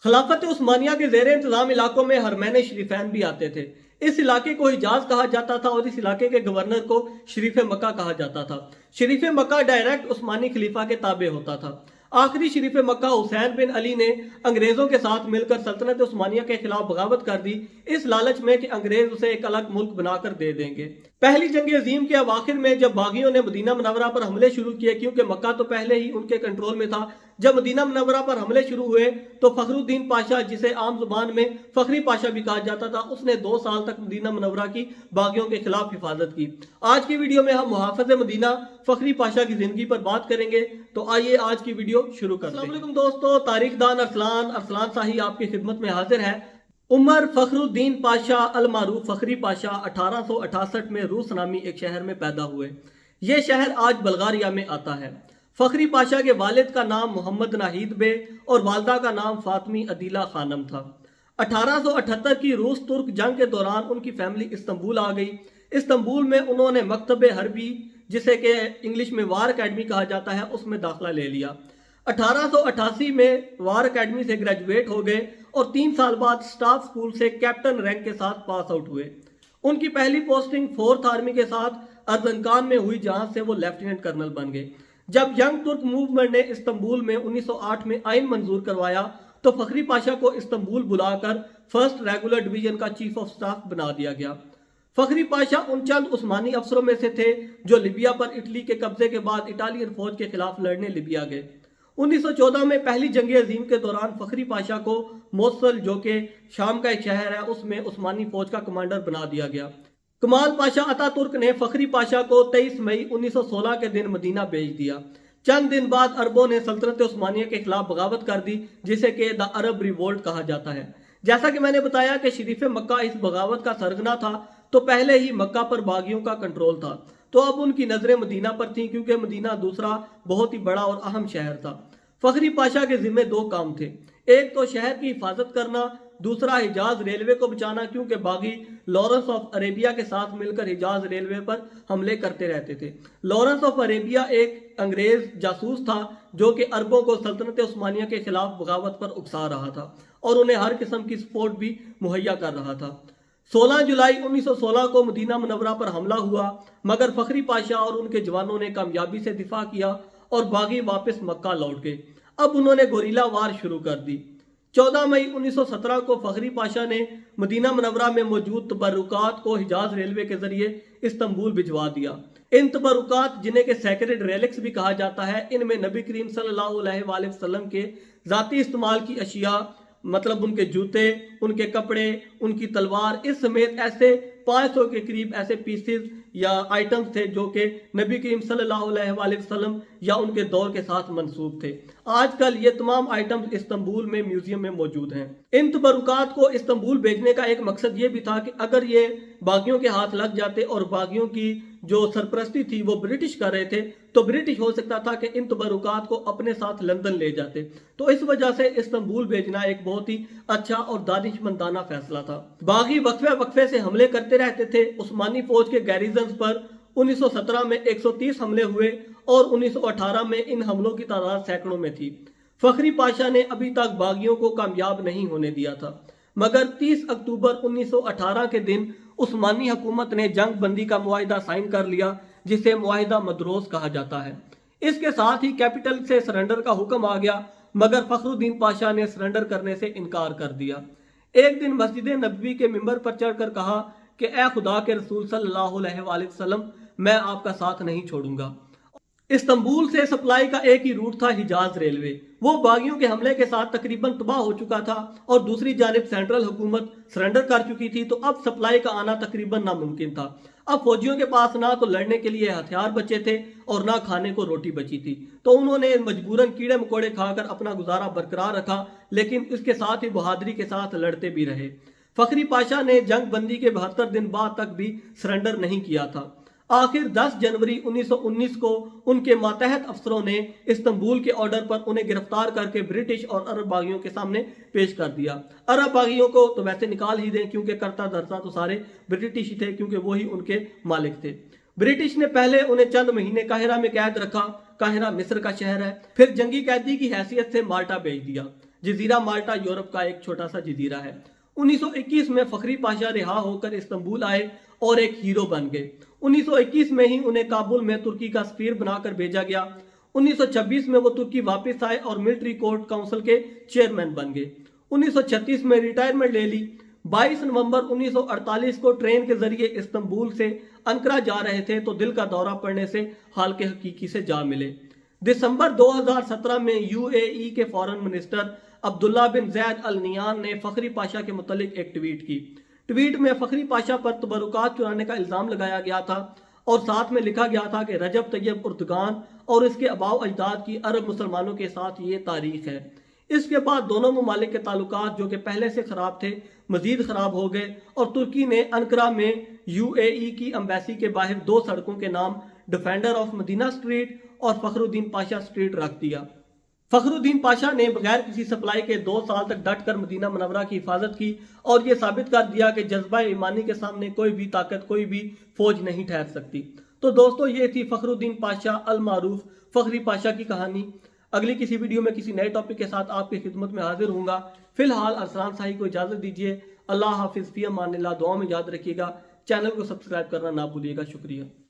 खिलाफत उस्मानिया के ज़ेर इंतजाम इलाकों में हरमैन शरीफैन भी आते थे। इस इलाके को हिजाज कहा जाता था और इस इलाके के गवर्नर को शरीफ मक्का कहा जाता था। शरीफ मक्का डायरेक्ट उस्मानी खलीफा के ताबे होता था। आखिरी शरीफ मक्का हुसैन बिन अली ने अंग्रेजों के साथ मिलकर सल्तनत उस्मानिया के खिलाफ बगावत कर दी, इस लालच में कि अंग्रेज उसे एक अलग मुल्क बनाकर दे देंगे। पहली जंग अजीम के अवाखिर में जब बागियों ने मदीना मुनव्वरा पर हमले शुरू किए, क्योंकि मक्का तो पहले ही उनके कंट्रोल में था, जब मदीना मुनव्वरा पर हमले शुरू हुए तो फखरुद्दीन पाशा, जिसे आम जुबान में फखरी पाशा भी कहा जाता था, उसने 2 साल तक मदीना मुनव्वरा की बागियों के खिलाफ हिफाजत की। आज की वीडियो में हम मुहाफिज मदीना फखरी पाशा की जिंदगी पर बात करेंगे, तो आइए आज की वीडियो शुरू करते हैं। अस्सलाम वालेकुम दोस्तों, तारीखदान अरसलान शाही आपकी खिदमत में हाजिर है। उमर फखरुद्दीन पाशा अल मारूफ फखरी पाशा 1868 में रूस नामी एक शहर में पैदा हुए। यह शहर आज बल्गारिया में आता है। फखरी पाशा के वालिद का नाम मोहम्मद नाहिद बे और वालदा का नाम फातमी अदीला खानम था। 1878 की रूस तुर्क जंग के दौरान उनकी फैमिली इस्तंबुल आ गई। इस्तंबुल में उन्होंने मकतबे हरबी, जिसे कि इंग्लिश में वार अकेडमी कहा जाता है, उसमें दाखिला ले लिया। 1888 में वार अकेडमी से ग्रेजुएट हो गए और 3 साल बाद स्टाफ स्कूल से कैप्टन रैंक के साथ पास आउट हुए। उनकी पहली पोस्टिंग 4th आर्मी के साथ अर्जनकान में हुई, जहां से वो लेफ्टिनेंट कर्नल बन गए। जब यंग तुर्क मूवमेंट ने इस्तंबुल में 1908 में आइन मंजूर करवाया तो फखरी पाशा को इस्तंबुल बुलाकर 1st रेगुलर डिवीजन का चीफ ऑफ स्टाफ बना दिया गया। फखरी पाशा उन चंद उस्मानी अफसरों में से थे जो लिबिया पर इटली के कब्जे के बाद इटालियन फौज के खिलाफ लड़ने लिबिया गए। 1914 में पहली जंग अजीम के दौरान फखरी पाशा को मोसल, जो कि शाम का एक शहर है, उसमें उस्मानी फौज का कमांडर बना दिया गया। कमाल पाशा अतातुर्क ने फखरी पाशा को 23 मई 1916 के दिन मदीना भेज दिया। चंद दिन बाद अरबों ने सल्तनत उस्मानिया के खिलाफ बगावत कर दी, जिसे कि द अरब रिवोल्ट कहा जाता है। जैसा कि मैंने बताया कि शरीफ मक्का इस बगावत का सरगना था, तो पहले ही मक्का पर बागियों का कंट्रोल था, तो अब उनकी नजरें मदीना पर थीं, क्योंकि मदीना दूसरा बहुत ही बड़ा और अहम शहर था। फखरी पाशा के जिम्मे 2 काम थे, एक तो शहर की हिफाजत करना, दूसरा हिजाज रेलवे को बचाना, क्योंकि बागी लॉरेंस ऑफ अरेबिया के साथ मिलकर हिजाज रेलवे पर हमले करते रहते थे। लॉरेंस ऑफ अरेबिया एक अंग्रेज जासूस था जो कि अरबों को सल्तनत उस्मानिया के खिलाफ बगावत पर उकसा रहा था और उन्हें हर किस्म की सपोर्ट भी मुहैया कर रहा था। 16 जुलाई 1916 को मदीना मुनव्वरा पर हमला हुआ, मगर फखरी पाशा और उनके जवानों ने कामयाबी से दिफा किया और बागी वापस मक्का लौट गए। अब उन्होंने गोरीला वार शुरू कर दी। 14 मई 1917 को फखरी पाशा ने मदीना मुनव्वरा में मौजूद तबरुकात को हिजाज रेलवे के जरिए इस्तंबुल भिजवा दिया। इन तबरुकात, जिन्हें के सेक्रेड रेलिक्स भी कहा जाता है, इनमें नबी करीम सल्लल्लाहु अलैहि वसल्लम के जाती इस्तेमाल की अशिया, मतलब उनके जूते, उनके कपड़े, उनकी तलवार, इस समेत ऐसे 500 के करीब ऐसे पीसेस या आइटम्स थे जो कि नबी करीम सल्लल्लाहु अलैहि वसल्लम या उनके दौर के साथ मंसूब थे। आजकल ये तमाम आइटम्स इस्तंबुल में म्यूजियम में मौजूद हैं। इन तबरुकात को इस्तंबुल भेजने का एक मकसद ये भी था कि अगर ये बागियों के हाथ लग जाते और बागियों की जो सरपरस्ती थी वो ब्रिटिश कर रहे थे, तो ब्रिटिश हो सकता था कि इन तबरुकात को अपने साथ लंदन ले जाते। तो इस वजह से इस्तंबुल भेजना एक बहुत ही अच्छा और दानिशमंदाना फैसला था। बागी वक्फे से हमले करते रहते थे। उस्मानी फौज के गैरिजन्स पर 1917 में 130 हमले हुए और 1918 में इन हमलों की तादाद सैकड़ों में थी। फखरी पाशा ने अभी तक बागियों को कामयाब नहीं होने दिया था, मगर 30 अक्टूबर 1918 के दिन उस्मानी हुकूमत ने जंग बंदी का मुआहिदा साइन कर लिया, जिसे मुआहिदा मदरोस कहा जाता है। इसके साथ ही कैपिटल से सरेंडर का हुक्म आ गया, मगर फखरुद्दीन पाशा ने सरेंडर करने से इनकार कर दिया। एक दिन मस्जिद नबवी के मिंबर पर चढ़कर कहा कि ए खुदा के रसूल सल्लल्लाहु अलैहि वसल्लम, मैं आपका साथ नहीं छोड़ूंगा। इस्तंबुल से सप्लाई का एक ही रूट था, हिजाज रेलवे। वो बागियों के हमले के साथ तकरीबन तबाह हो चुका था और दूसरी जानिब सेंट्रल हुकूमत सरेंडर कर चुकी थी, तो अब सप्लाई का आना तकरीबन नामुमकिन था। अब फौजियों के पास ना तो लड़ने के लिए हथियार बचे थे और ना खाने को रोटी बची थी, तो उन्होंने मजबूरन कीड़े मकोड़े खाकर अपना गुजारा बरकरार रखा, लेकिन इसके साथ ही बहादुरी के साथ लड़ते भी रहे। फखरी पाशा ने जंग बंदी के 72 दिन बाद तक भी सरेंडर नहीं किया था। आखिर 10 जनवरी 1919 को उनके मातहत अफसरों ने इस्तंबुल के ऑर्डर पर उन्हें गिरफ्तार करके ब्रिटिश और अरब बागियों के सामने पेश कर दिया। अरब बागियों को तो वैसे निकाल ही दें, क्योंकि करता धरता तो सारे ब्रिटिश ही थे, क्योंकि वही उनके मालिक थे। ब्रिटिश ने पहले उन्हें चंद महीने काहिरा में कैद रखा। काहिरा मिस्र का शहर है। फिर जंगी कैदी की हैसियत से माल्टा भेज दिया। जजीरा माल्टा यूरोप का एक छोटा सा जजीरा है। 1921 में फखरी पाशा रिहा होकर इस्तांबुल आए और एक हीरो बन गए। 1921 में ही उन्हें काबुल में तुर्की का सफीर बनाकर भेजा गया। 1926 में वो तुर्की वापस आए और मिलिट्री कोर्ट काउंसिल के चेयरमैन बन गए। 1936 में रिटायरमेंट ले ली। 22 नवंबर 1948 को ट्रेन के जरिए इस्तांबुल से अंकारा जा रहे थे तो दिल का दौरा पड़ने से हाल के हकीकी से जा मिले। दिसंबर 2017 में यूएई के फॉरेन मिनिस्टर अब्दुल्ला बिन जैद अल नियान ने फखरी पाशा के मुतालिक एक ट्वीट की। ट्वीट में फखरी पाशा पर तबरुकात चुराने का इल्जाम लगाया गया था और साथ में लिखा गया था कि रजब तैयब उर्दगान और इसके अबाव अजदाद की अरब मुसलमानों के साथ ये तारीख है। इसके बाद दोनों ममालिक के ताल्लुकात जो कि पहले से खराब थे मजीद खराब हो गए और तुर्की ने अंकारा में यूएई की एम्बेसी के बाहर दो सड़कों के नाम डिफेंडर ऑफ मदीना स्ट्रीट और फखरुद्दीन पाशा स्ट्रीट रख दिया। फखरुद्दीन पाशा ने बगैर किसी सप्लाई के 2 साल तक डट कर मदीना मुनव्वरा की हिफाजत की और ये साबित कर दिया कि जज्बा ईमानी के सामने कोई भी ताकत, कोई भी फौज नहीं ठहर सकती। तो दोस्तों, ये थी फखरुद्दीन पाशा अल मारूफ फखरी पाशा की कहानी। अगली किसी वीडियो में किसी नए टॉपिक के साथ आपकी खिदमत में हाजिर होऊंगा। फिलहाल अरसलान शाही को इजाजत दीजिए। अल्लाह हाफिज़, फी अमानिल्लाह। दुआ में याद रखिएगा। चैनल को सब्सक्राइब करना ना भूलिएगा। शुक्रिया।